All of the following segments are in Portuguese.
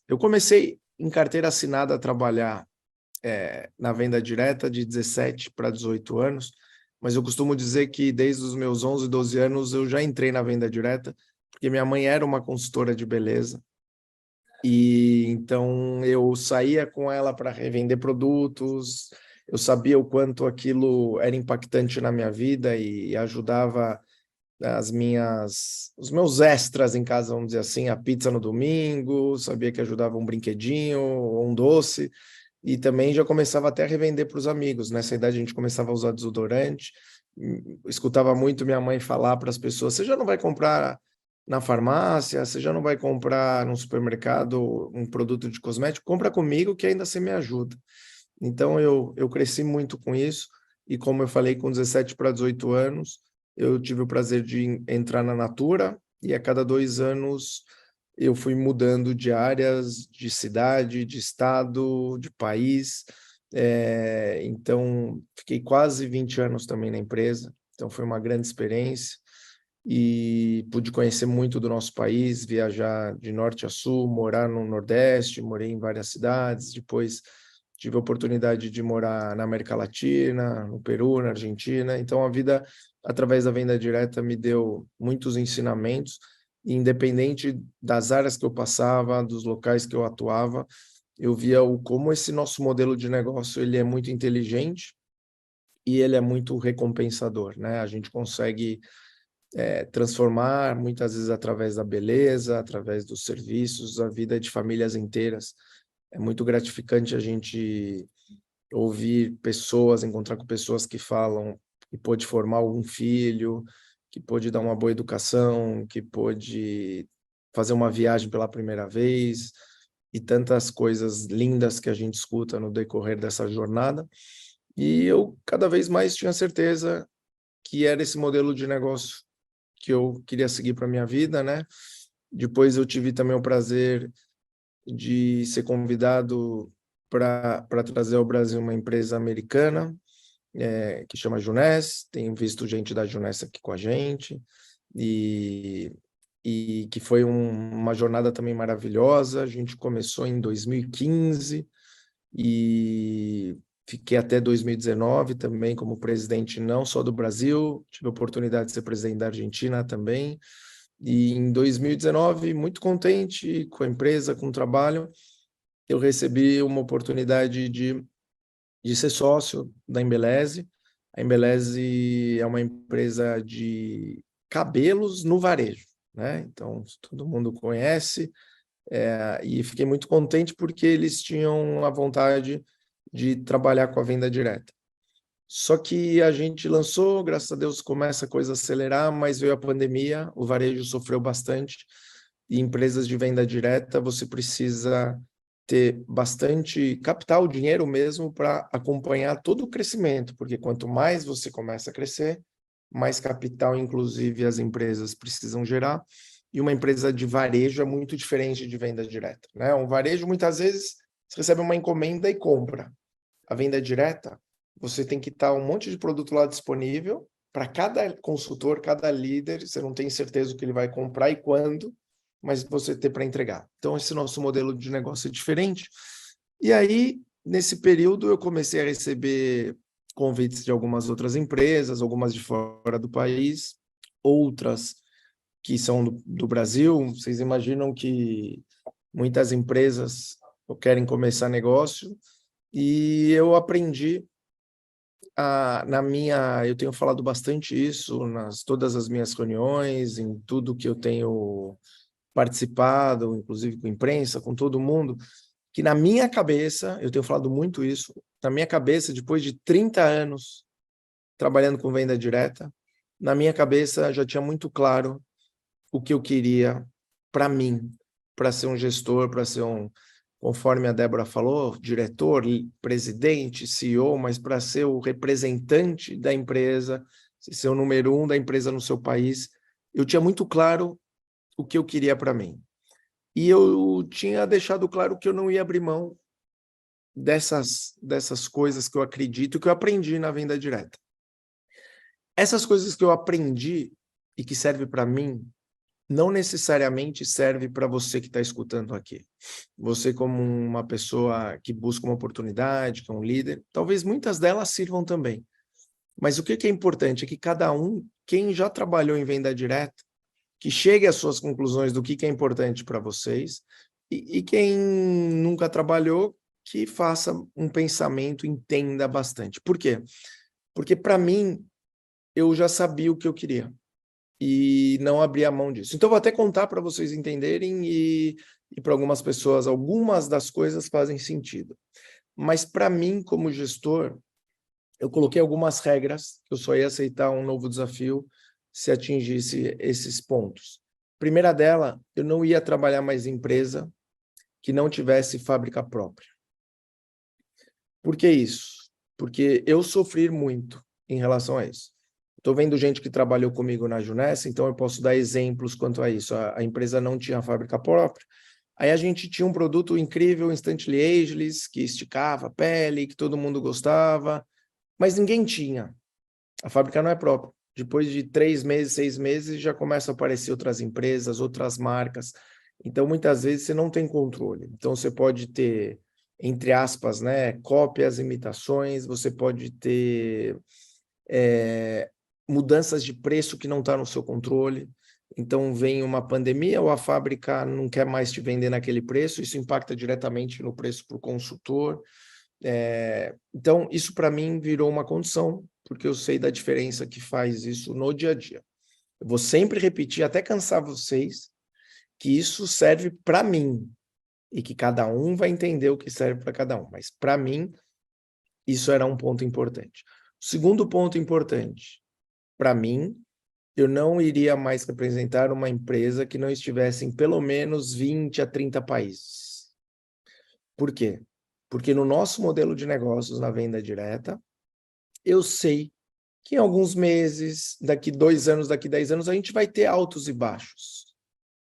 Eu comecei em carteira assinada a trabalhar na venda direta de 17 para 18 anos, mas eu costumo dizer que desde os meus 11, 12 anos eu já entrei na venda direta, porque minha mãe era uma consultora de beleza, e então eu saía com ela para revender produtos, eu sabia o quanto aquilo era impactante na minha vida e ajudava os meus extras em casa, vamos dizer assim, a pizza no domingo, sabia que ajudava um brinquedinho ou um doce, e também já começava até a revender para os amigos. Nessa idade a gente começava a usar desodorante, escutava muito minha mãe falar para as pessoas: você já não vai comprar na farmácia, você já não vai comprar no supermercado um produto de cosmético, compra comigo que ainda você me ajuda. Então eu cresci muito com isso, e como eu falei, com 17 para 18 anos, eu tive o prazer de entrar na Natura, e a cada 2 anos eu fui mudando de áreas, de cidade, de estado, de país. Então, fiquei quase 20 anos também na empresa, então foi uma grande experiência e pude conhecer muito do nosso país, viajar de norte a sul, morar no Nordeste, morei em várias cidades, depois tive a oportunidade de morar na América Latina, no Peru, na Argentina. Então, a vida, através da venda direta, me deu muitos ensinamentos, e independente das áreas que eu passava, dos locais que eu atuava, eu via como esse nosso modelo de negócio ele é muito inteligente e ele é muito recompensador, né? A gente consegue transformar, muitas vezes através da beleza, através dos serviços, a vida de famílias inteiras. É muito gratificante a gente ouvir pessoas, encontrar com pessoas que falam que pôde formar algum filho, que pôde dar uma boa educação, que pôde fazer uma viagem pela primeira vez, e tantas coisas lindas que a gente escuta no decorrer dessa jornada. E eu cada vez mais tinha certeza que era esse modelo de negócio que eu queria seguir para minha vida, né? Depois eu tive também o prazer de ser convidado para trazer ao Brasil uma empresa americana que chama Juness. Tenho visto gente da Juness aqui com a gente, e que foi uma jornada também maravilhosa. A gente começou em 2015 e fiquei até 2019 também como presidente, não só do Brasil, tive a oportunidade de ser presidente da Argentina também. E em 2019, muito contente com a empresa, com o trabalho, eu recebi uma oportunidade de ser sócio da Embeleze. A Embeleze é uma empresa de cabelos no varejo, né? Então, todo mundo conhece, e fiquei muito contente porque eles tinham a vontade de trabalhar com a venda direta. Só que a gente lançou, graças a Deus, começa a coisa a acelerar, mas veio a pandemia, o varejo sofreu bastante, e empresas de venda direta, você precisa ter bastante capital, dinheiro mesmo, para acompanhar todo o crescimento, porque quanto mais você começa a crescer, mais capital, inclusive, as empresas precisam gerar, e uma empresa de varejo é muito diferente de venda direta, né? Um varejo, muitas vezes, você recebe uma encomenda e compra. A venda direta, você tem que estar um monte de produto lá disponível para cada consultor, cada líder. Você não tem certeza o que ele vai comprar e quando, mas você ter para entregar. Então, esse nosso modelo de negócio é diferente. E aí, nesse período, eu comecei a receber convites de algumas outras empresas, algumas de fora do país, outras que são do Brasil. Vocês imaginam que muitas empresas querem começar negócio, e eu aprendi eu tenho falado bastante isso nas todas as minhas reuniões, em tudo que eu tenho participado, inclusive com imprensa, com todo mundo, que na minha cabeça, eu tenho falado muito isso, na minha cabeça, depois de 30 anos trabalhando com venda direta, na minha cabeça já tinha muito claro o que eu queria para mim, para ser um gestor, para ser conforme a Débora falou, diretor, presidente, CEO, mas para ser o representante da empresa, ser o número 1 da empresa no seu país. Eu tinha muito claro o que eu queria para mim. E eu tinha deixado claro que eu não ia abrir mão dessas coisas que eu acredito, que eu aprendi na venda direta. Essas coisas que eu aprendi e que servem para mim, não necessariamente serve para você que está escutando aqui. Você como uma pessoa que busca uma oportunidade, que é um líder, talvez muitas delas sirvam também. Mas o que é importante é que cada um, quem já trabalhou em venda direta, que chegue às suas conclusões do que é importante para vocês, e quem nunca trabalhou, que faça um pensamento, entenda bastante. Por quê? Porque, para mim, eu já sabia o que eu queria e não abri a mão disso. Então, eu vou até contar para vocês entenderem e para algumas pessoas, algumas das coisas fazem sentido. Mas, para mim, como gestor, eu coloquei algumas regras, que eu só ia aceitar um novo desafio se atingisse esses pontos. Primeira dela, eu não ia trabalhar mais em empresa que não tivesse fábrica própria. Por que isso? Porque eu sofri muito em relação a isso. Estou vendo gente que trabalhou comigo na Junessa, então eu posso dar exemplos quanto a isso. A empresa não tinha fábrica própria. Aí a gente tinha um produto incrível, Instantly Ageless, que esticava a pele, que todo mundo gostava, mas ninguém tinha. A fábrica não é própria. Depois de 3 meses, 6 meses, já começam a aparecer outras empresas, outras marcas. Então, muitas vezes, você não tem controle. Então, você pode ter, entre aspas, né, cópias, imitações, você pode ter mudanças de preço que não está no seu controle. Então, vem uma pandemia ou a fábrica não quer mais te vender naquele preço, isso impacta diretamente no preço para o consultor. Então, isso para mim virou uma condição, porque eu sei da diferença que faz isso no dia a dia. Eu vou sempre repetir, até cansar vocês, que isso serve para mim, e que cada um vai entender o que serve para cada um. Mas, para mim, isso era um ponto importante. O segundo ponto importante, para mim, eu não iria mais representar uma empresa que não estivesse em pelo menos 20 a 30 países. Por quê? Porque no nosso modelo de negócios, na venda direta, eu sei que em alguns meses, daqui 2 anos, daqui 10 anos, a gente vai ter altos e baixos.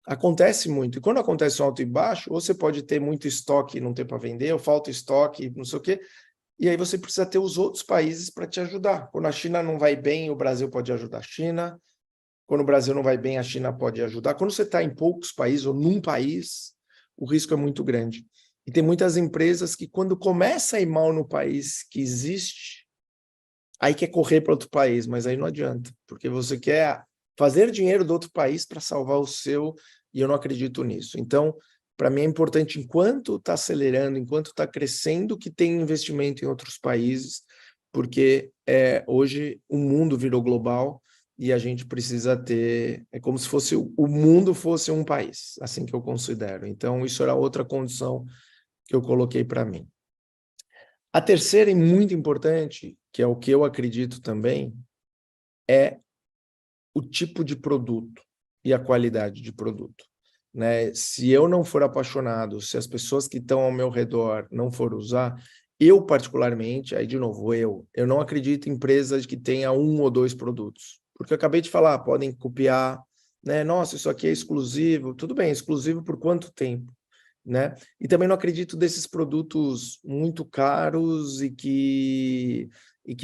Acontece muito. E quando acontece um alto e baixo, ou você pode ter muito estoque e não ter para vender, ou falta estoque, não sei o quê, e aí você precisa ter os outros países para te ajudar. Quando a China não vai bem, o Brasil pode ajudar a China. Quando o Brasil não vai bem, a China pode ajudar. Quando você está em poucos países ou num país, o risco é muito grande. E tem muitas empresas que, quando começa a ir mal no país que existe, aí quer correr para outro país, mas aí não adianta, porque você quer fazer dinheiro do outro país para salvar o seu, e eu não acredito nisso. Então, para mim é importante, enquanto está acelerando, enquanto está crescendo, que tenha investimento em outros países, porque hoje o mundo virou global e a gente precisa ter, é como se fosse o mundo fosse um país, assim que eu considero. Então, isso era outra condição que eu coloquei para mim. A terceira e muito importante, que é o que eu acredito também, é o tipo de produto e a qualidade de produto, né? Se eu não for apaixonado, se as pessoas que estão ao meu redor não for usar, eu particularmente, aí de novo, eu não acredito em empresas que tenha 1 ou 2 produtos, porque eu acabei de falar, podem copiar, né? Nossa, isso aqui é exclusivo, tudo bem, exclusivo por quanto tempo? Né? E também não acredito desses produtos muito caros e que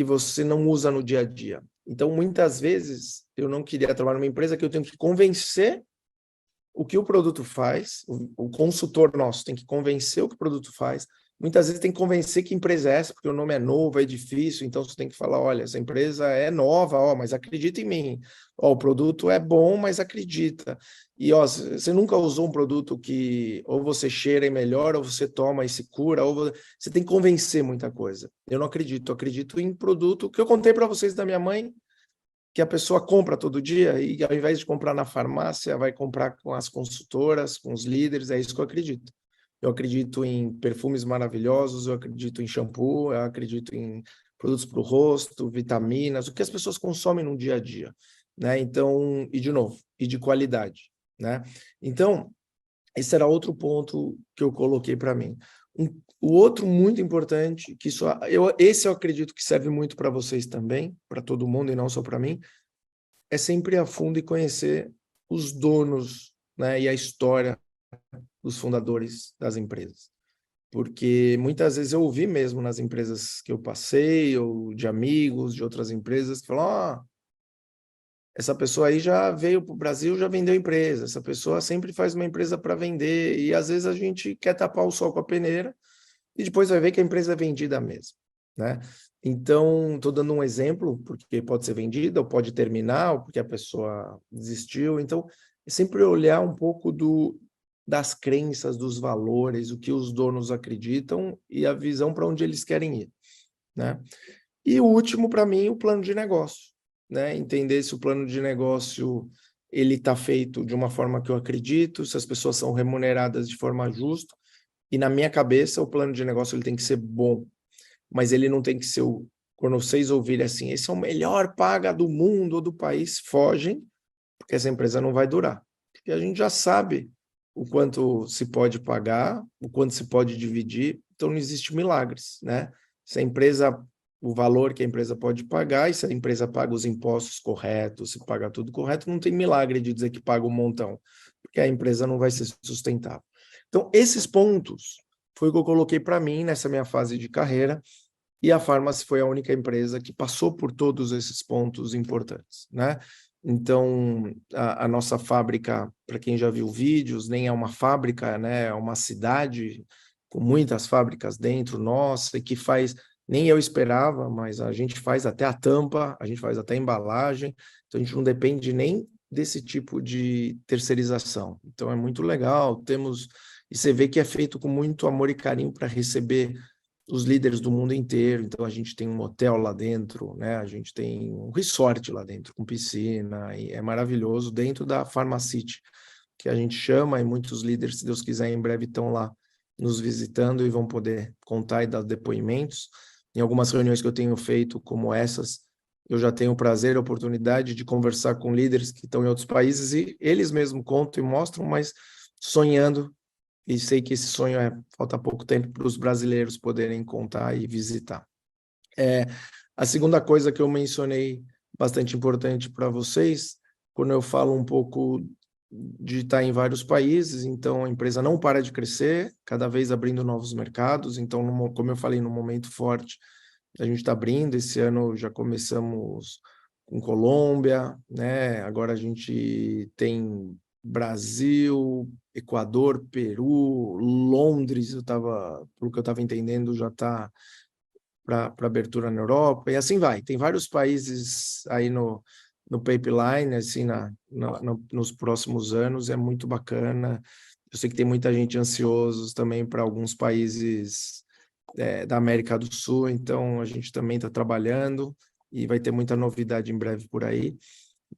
você não usa no dia a dia. Então, muitas vezes, eu não queria trabalhar numa empresa que eu tenho que convencer o que o produto faz, o consultor nosso tem que convencer o que o produto faz. Muitas vezes tem que convencer que empresa é essa, porque o nome é novo, é difícil, então você tem que falar, olha, essa empresa é nova, ó, mas acredita em mim. Ó, o produto é bom, mas acredita. E ó, você nunca usou um produto que ou você cheira e melhora, ou você toma e se cura, ou você tem que convencer muita coisa. Eu não acredito, eu acredito em produto que eu contei para vocês da minha mãe, que a pessoa compra todo dia e, ao invés de comprar na farmácia, vai comprar com as consultoras, com os líderes, é isso que eu acredito. Eu acredito em perfumes maravilhosos, eu acredito em shampoo, eu acredito em produtos para o rosto, vitaminas, o que as pessoas consomem no dia a dia, né? Então, e de novo, e de qualidade, né? Então, esse era outro ponto que eu coloquei para mim. O outro muito importante, que esse eu acredito que serve muito para vocês também, para todo mundo e não só para mim, é sempre ir a fundo e conhecer os donos, né, e a história dos fundadores das empresas. Porque muitas vezes eu ouvi mesmo nas empresas que eu passei, ou de amigos de outras empresas, que falam, essa pessoa aí já veio para o Brasil, já vendeu empresa, essa pessoa sempre faz uma empresa para vender, e às vezes a gente quer tapar o sol com a peneira, e depois vai ver que a empresa é vendida mesmo, né? Então, estou dando um exemplo, porque pode ser vendida, ou pode terminar, ou porque a pessoa desistiu. Então, é sempre olhar um pouco das crenças, dos valores, o que os donos acreditam e a visão para onde eles querem ir, né? E o último, para mim, o plano de negócio, né? Entender se o plano de negócio ele está feito de uma forma que eu acredito, se as pessoas são remuneradas de forma justa. E na minha cabeça, o plano de negócio ele tem que ser bom, mas ele não tem que ser quando vocês ouvirem assim, esse é o melhor paga do mundo ou do país, fogem, porque essa empresa não vai durar. Porque a gente já sabe o quanto se pode pagar, o quanto se pode dividir, então não existe milagres, né? Se a empresa, o valor que a empresa pode pagar, e se a empresa paga os impostos corretos, se paga tudo correto, não tem milagre de dizer que paga um montão, porque a empresa não vai ser sustentável. Então, esses pontos foi o que eu coloquei para mim nessa minha fase de carreira, e a Farmácia foi a única empresa que passou por todos esses pontos importantes, né? Então, a nossa fábrica, para quem já viu vídeos, nem é uma fábrica, né? É uma cidade com muitas fábricas dentro, nossa, e que faz, nem eu esperava, mas a gente faz até a tampa, a gente faz até a embalagem, então a gente não depende nem desse tipo de terceirização. Então é muito legal, temos, e você vê que é feito com muito amor e carinho para receber os líderes do mundo inteiro. Então a gente tem um hotel lá dentro, né? A gente tem um resort lá dentro com piscina, e é maravilhoso, dentro da Pharmacity, que a gente chama, e muitos líderes, se Deus quiser, em breve estão lá nos visitando e vão poder contar e dar depoimentos. Em algumas reuniões que eu tenho feito, como essas, eu já tenho o prazer, a oportunidade de conversar com líderes que estão em outros países, e eles mesmos contam e mostram, mas sonhando, e sei que esse sonho falta pouco tempo para os brasileiros poderem contar e visitar. A segunda coisa que eu mencionei, bastante importante para vocês, quando eu falo um pouco de estar em vários países, então a empresa não para de crescer, cada vez abrindo novos mercados. Então, como eu falei, no momento forte, a gente está abrindo. Esse ano já começamos com Colômbia, né? Agora a gente tem Brasil, Equador, Peru, Londres, pelo que eu estava entendendo, já está para abertura na Europa, e assim vai. Tem vários países aí no pipeline, assim, nos próximos anos, é muito bacana. Eu sei que tem muita gente ansiosa também para alguns países da América do Sul, então a gente também está trabalhando e vai ter muita novidade em breve por aí,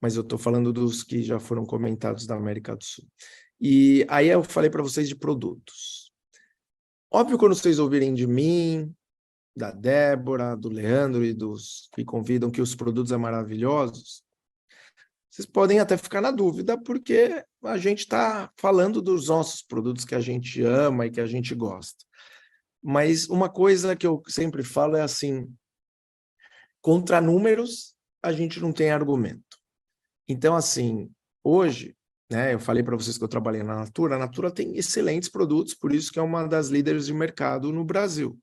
mas eu estou falando dos que já foram comentados da América do Sul. E aí eu falei para vocês de produtos. Óbvio, quando vocês ouvirem de mim, da Débora, do Leandro e dos que convidam que os produtos são maravilhosos, vocês podem até ficar na dúvida, porque a gente está falando dos nossos produtos que a gente ama e que a gente gosta. Mas uma coisa que eu sempre falo é assim, contra números, a gente não tem argumento. Então, assim, hoje, né, eu falei para vocês que eu trabalhei na Natura, a Natura tem excelentes produtos, por isso que é uma das líderes de mercado no Brasil.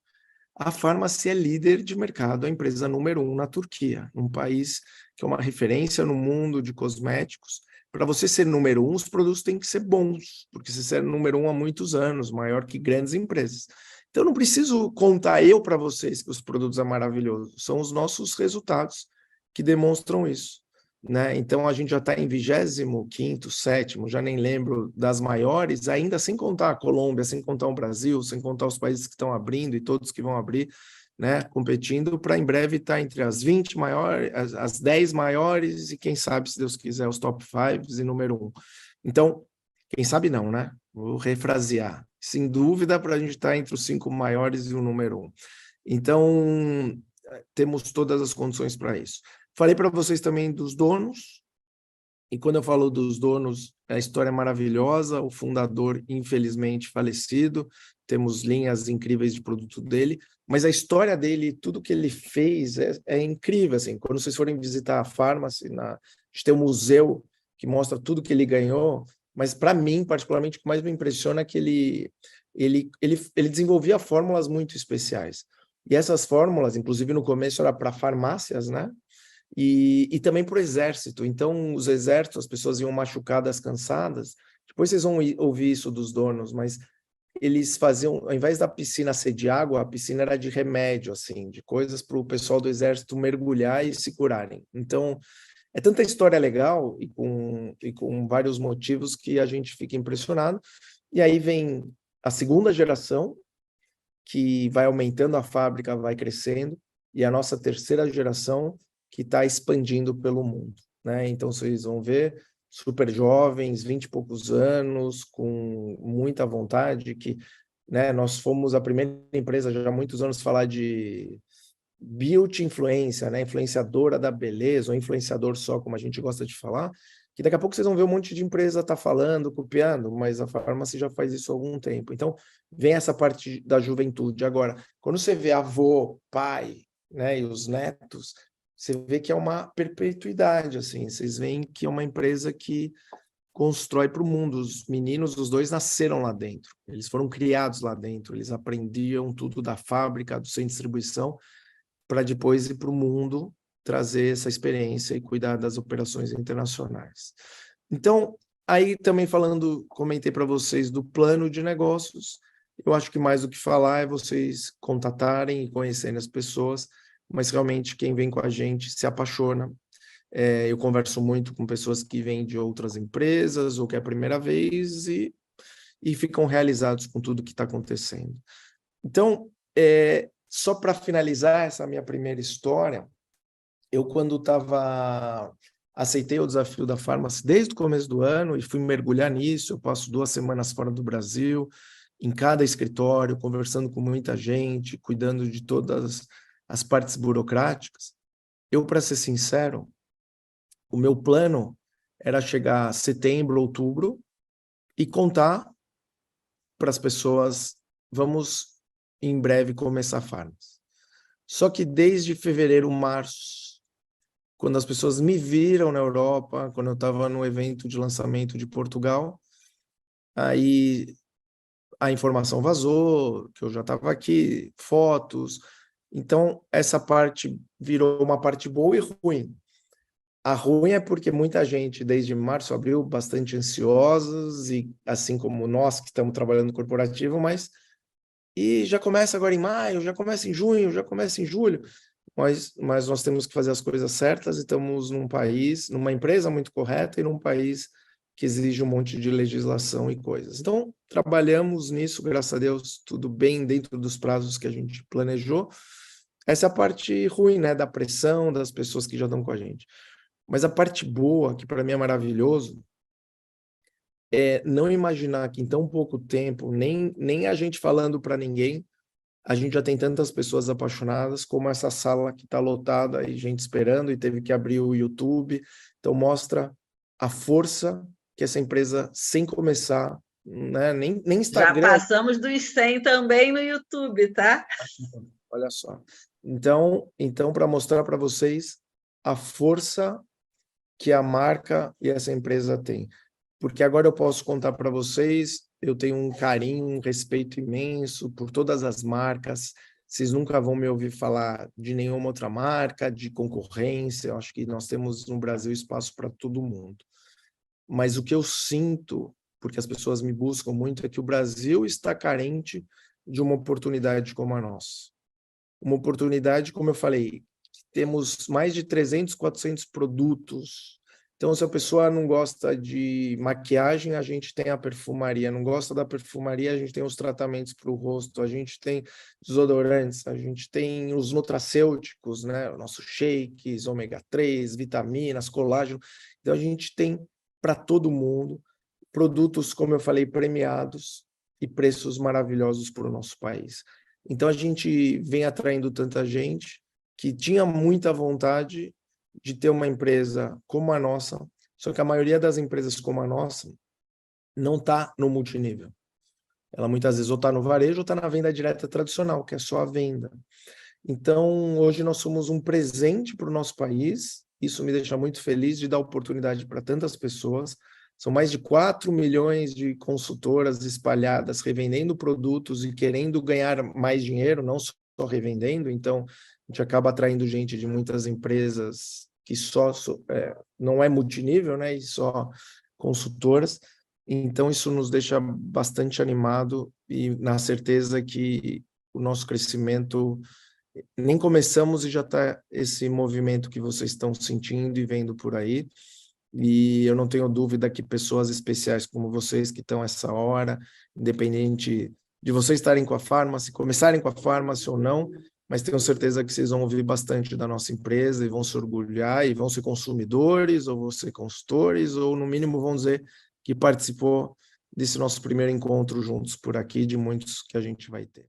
A Farmácia é líder de mercado, a empresa número 1 na Turquia, um país que é uma referência no mundo de cosméticos. Para você ser número 1, os produtos têm que ser bons, porque você é número 1 há muitos anos, maior que grandes empresas. Então, não preciso contar eu para vocês que os produtos são maravilhosos, são os nossos resultados que demonstram isso, né? Então, a gente já está em 25º, 7º, já nem lembro das maiores, ainda sem contar a Colômbia, sem contar o Brasil, sem contar os países que estão abrindo e todos que vão abrir, né? Competindo para em breve estar entre as 20 maiores, as 10 maiores e quem sabe, se Deus quiser, os top 5 e número 1. Então, quem sabe não, né? Vou refrasear. Sem dúvida, para a gente estar entre os 5 maiores e o número 1. Então, temos todas as condições para isso. Falei para vocês também dos donos, e quando eu falo dos donos, a história é maravilhosa, o fundador, infelizmente, falecido, temos linhas incríveis de produto dele, mas a história dele, tudo que ele fez é incrível, assim, quando vocês forem visitar a Farmácia, a gente tem um museu que mostra tudo que ele ganhou, mas para mim, particularmente, o que mais me impressiona é que ele desenvolvia fórmulas muito especiais, e essas fórmulas, inclusive no começo era para farmácias, né? e também para o exército. Então, os exércitos, as pessoas iam machucadas, cansadas. Depois vocês vão ouvir isso dos donos, mas eles faziam, ao invés da piscina ser de água, a piscina era de remédio, assim, de coisas para o pessoal do exército mergulhar e se curarem. Então, é tanta história legal e com vários motivos que a gente fica impressionado. E aí vem a segunda geração, que vai aumentando a fábrica, vai crescendo, e a nossa terceira geração, que está expandindo pelo mundo, né? Então, vocês vão ver super jovens, 20 e poucos anos, com muita vontade, que, né, nós fomos a primeira empresa já há muitos anos falar de beauty influência, né, influenciadora da beleza, ou influenciador só, como a gente gosta de falar, que daqui a pouco vocês vão ver um monte de empresa tá falando, copiando, mas a Farmácia já faz isso há algum tempo. Então, vem essa parte da juventude. Agora, quando você vê avô, pai, né, e os netos, você vê que é uma perpetuidade, assim, vocês veem que é uma empresa que constrói para o mundo. Os meninos, os dois nasceram lá dentro, eles foram criados lá dentro, eles aprendiam tudo da fábrica, do centro de distribuição, para depois ir para o mundo trazer essa experiência e cuidar das operações internacionais. Então, aí também falando, comentei para vocês do plano de negócios, eu acho que mais do que falar é vocês contatarem e conhecerem as pessoas, mas realmente quem vem com a gente se apaixona. Eu converso muito com pessoas que vêm de outras empresas ou que é a primeira vez e ficam realizados com tudo que está acontecendo. Então, só para finalizar essa minha primeira história, eu quando aceitei o desafio da Farmácia desde o começo do ano e fui mergulhar nisso, eu passo 2 semanas fora do Brasil, em cada escritório, conversando com muita gente, cuidando de todas as partes burocráticas. Eu, para ser sincero, o meu plano era chegar a setembro, outubro e contar para as pessoas, vamos em breve começar a Farmácia. Só que desde fevereiro, março, quando as pessoas me viram na Europa, quando eu estava no evento de lançamento de Portugal, aí a informação vazou, que eu já estava aqui, fotos. Então, essa parte virou uma parte boa e ruim. A ruim é porque muita gente, desde março, abril, bastante ansiosos, e assim como nós que estamos trabalhando no corporativo, e já começa agora em maio, já começa em junho, já começa em julho, mas nós temos que fazer as coisas certas e estamos num país, numa empresa muito correta e num país que exige um monte de legislação e coisas. Então, trabalhamos nisso, graças a Deus, tudo bem dentro dos prazos que a gente planejou. Essa é a parte ruim, né, da pressão das pessoas que já estão com a gente. Mas a parte boa, que para mim é maravilhoso, é não imaginar que em tão pouco tempo, nem a gente falando para ninguém, a gente já tem tantas pessoas apaixonadas, como essa sala que está lotada e gente esperando e teve que abrir o YouTube. Então mostra a força que essa empresa, sem começar, né, nem Já Instagram. passamos dos 100 também no YouTube, tá? Olha só. Então para mostrar para vocês a força que a marca e essa empresa tem. Porque agora eu posso contar para vocês, eu tenho um carinho, um respeito imenso por todas as marcas. Vocês nunca vão me ouvir falar de nenhuma outra marca, de concorrência. Eu acho que nós temos no Brasil espaço para todo mundo. Mas o que eu sinto, porque as pessoas me buscam muito, é que o Brasil está carente de uma oportunidade como a nossa. Uma oportunidade, como eu falei, temos mais de 300, 400 produtos. Então, se a pessoa não gosta de maquiagem, a gente tem a perfumaria. Não gosta da perfumaria, a gente tem os tratamentos para o rosto, a gente tem desodorantes, a gente tem os nutracêuticos, né? Nossos shakes, ômega 3, vitaminas, colágeno. Então, a gente tem para todo mundo produtos, como eu falei, premiados e preços maravilhosos para o nosso país. Então, a gente vem atraindo tanta gente que tinha muita vontade de ter uma empresa como a nossa, só que a maioria das empresas como a nossa não está no multinível. Ela muitas vezes ou está no varejo ou está na venda direta tradicional, que é só a venda. Então, hoje nós somos um presente para o nosso país, isso me deixa muito feliz de dar oportunidade para tantas pessoas. São mais de 4 milhões de consultoras espalhadas, revendendo produtos e querendo ganhar mais dinheiro, não só revendendo. Então, a gente acaba atraindo gente de muitas empresas que não é multinível, né, e só consultoras. Então, isso nos deixa bastante animado e na certeza que o nosso crescimento, nem começamos e já está esse movimento que vocês estão sentindo e vendo por aí. E eu não tenho dúvida que pessoas especiais como vocês, que estão essa hora, independente de vocês estarem com a Pharmacy, começarem com a Pharmacy ou não, mas tenho certeza que vocês vão ouvir bastante da nossa empresa e vão se orgulhar e vão ser consumidores ou vão ser consultores ou, no mínimo, vão dizer que participou desse nosso primeiro encontro juntos por aqui, de muitos que a gente vai ter.